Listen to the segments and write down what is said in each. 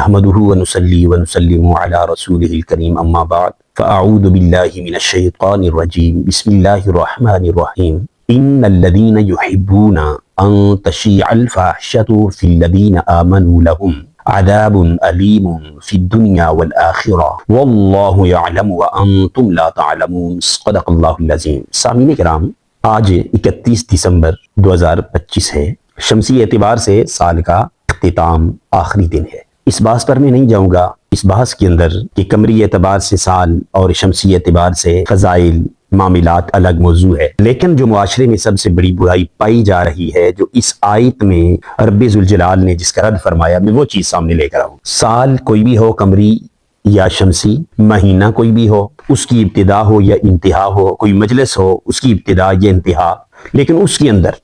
نحمدہ ونصلی ونسلم علی رسولہ الکریم اما بعد فاعوذ باللہ من الشیطان الرجیم بسم اللہ الرحمن الرحیم ان الذین یحبون ان تشیع الفاحشۃ فی الذین آمنوا لهم عذاب علیم فی الدنیا والآخرہ واللہ یعلم وانتم لا تعلمون صدق اللہ العظیم۔ سامعین کرام، آج 31 دسمبر 2025 ہے۔ شمسی اعتبار سے سال کا اختتام آخری دن ہے۔ اس بحث پر میں نہیں جاؤں گا، اس بحث کے اندر کہ قمری اعتبار سے سال اور شمسی اعتبار سے فضائل معاملات الگ موضوع ہے، لیکن جو معاشرے میں سب سے بڑی برائی پائی جا رہی ہے، جو اس آیت میں رب ذوالجلال نے جس کا رد فرمایا، میں وہ چیز سامنے لے کر آؤں۔ سال کوئی بھی ہو، قمری یا شمسی، مہینہ کوئی بھی ہو، اس کی ابتدا ہو یا انتہا ہو، کوئی مجلس ہو اس کی ابتدا یا انتہا، لیکن اس کے اندر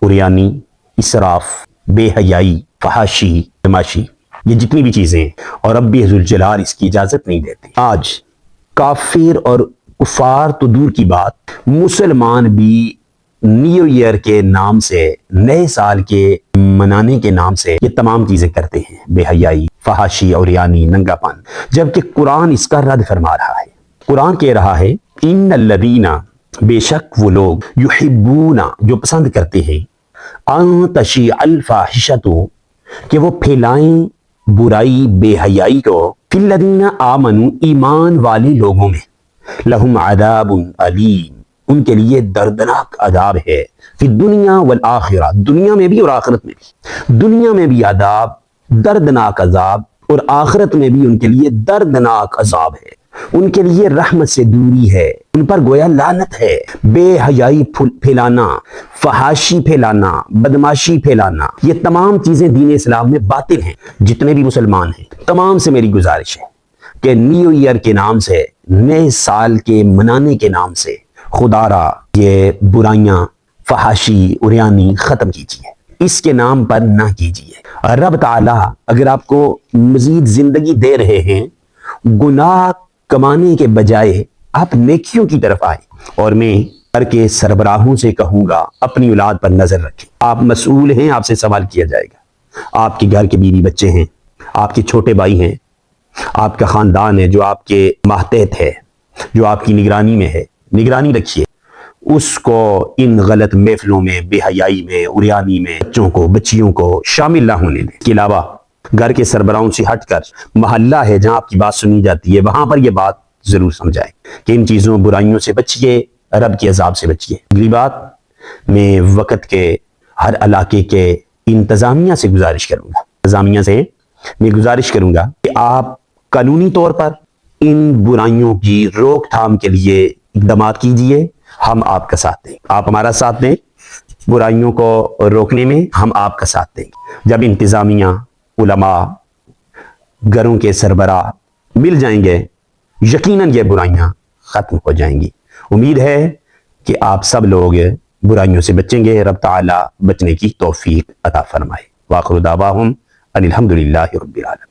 عریانی، اسراف، بے حیائی، فحاشی، بدماشی، یہ جتنی بھی چیزیں ہیں، اور رب ذوالجلال اس کی اجازت نہیں دیتے۔ آج کافر اور کفار تو دور کی بات، مسلمان بھی نیو ایئر کے نام سے، نئے سال کے منانے کے نام سے یہ تمام چیزیں کرتے ہیں، بے حیائی، فحاشی، عریانی، ننگا پن، جبکہ قرآن اس کا رد فرما رہا ہے۔ قرآن کہہ رہا ہے ان الذین، بے شک وہ لوگ، یحبون، جو پسند کرتے ہیں، ان تشیع الفاحشۃ، کہ وہ پھیلائیں برائی، بے حیائی کو، فی الذین آمنوا، ایمان والے لوگوں میں، لہم عذاب علیم، ان کے لیے دردناک عذاب ہے، فی الدنیا والآخرہ، دنیا میں بھی اور آخرت میں بھی، دنیا میں بھی عذاب، دردناک عذاب، اور آخرت میں بھی ان کے لیے دردناک عذاب ہے۔ ان کے لیے رحمت سے دوری ہے، ان پر گویا لعنت ہے۔ بے حیائی پھیلانا، فحاشی پھیلانا، بدماشی پھیلانا، یہ تمام چیزیں دین اسلام میں باطل ہیں۔ جتنے بھی مسلمان ہیں تمام سے میری گزارش ہے کہ نیو ایئر کے نام سے، نئے سال کے منانے کے نام سے، خدا را یہ برائیاں، فحاشی، عریانی ختم کیجیے، اس کے نام پر نہ کیجیے۔ رب تعالیٰ اگر آپ کو مزید زندگی دے رہے ہیں، گناہ کمانے کے بجائے آپ نیکیوں کی طرف آئیں۔ اور میں گھر کے سربراہوں سے کہوں گا اپنی اولاد پر نظر رکھیں، آپ مسئول ہیں، آپ سے سوال کیا جائے گا۔ آپ کے گھر کے بیوی بچے ہیں، آپ کے چھوٹے بھائی ہیں، آپ کا خاندان ہے جو آپ کے ماتحت ہے، جو آپ کی نگرانی میں ہے، نگرانی رکھیے۔ اس کو ان غلط محفلوں میں، بے حیائی میں، عریانی میں بچوں کو، بچیوں کو شامل نہ ہونے دیں۔ اس کے علاوہ گھر کے سربراہوں سے ہٹ کر محلہ ہے جہاں آپ کی بات سنی جاتی ہے، وہاں پر یہ بات ضرور سمجھائیں کہ ان چیزوں، برائیوں سے بچیے، رب کے عذاب سے بچیے۔ اگلی بات، میں وقت کے ہر علاقے کے انتظامیہ سے گزارش کروں گا، انتظامیہ سے میں گزارش کروں گا کہ آپ قانونی طور پر ان برائیوں کی روک تھام کے لیے اقدامات کیجیے۔ ہم آپ کا ساتھ دیں، آپ ہمارا ساتھ دیں، برائیوں کو روکنے میں ہم آپ کا ساتھ دیں۔ جب انتظامیہ، علماء، گھروں کے سربراہ مل جائیں گے، یقیناً یہ برائیاں ختم ہو جائیں گی۔ امید ہے کہ آپ سب لوگ برائیوں سے بچیں گے، رب تعالیٰ بچنے کی توفیق عطا فرمائے۔ وآخر دعواہم ان الحمدللہ رب العالمین۔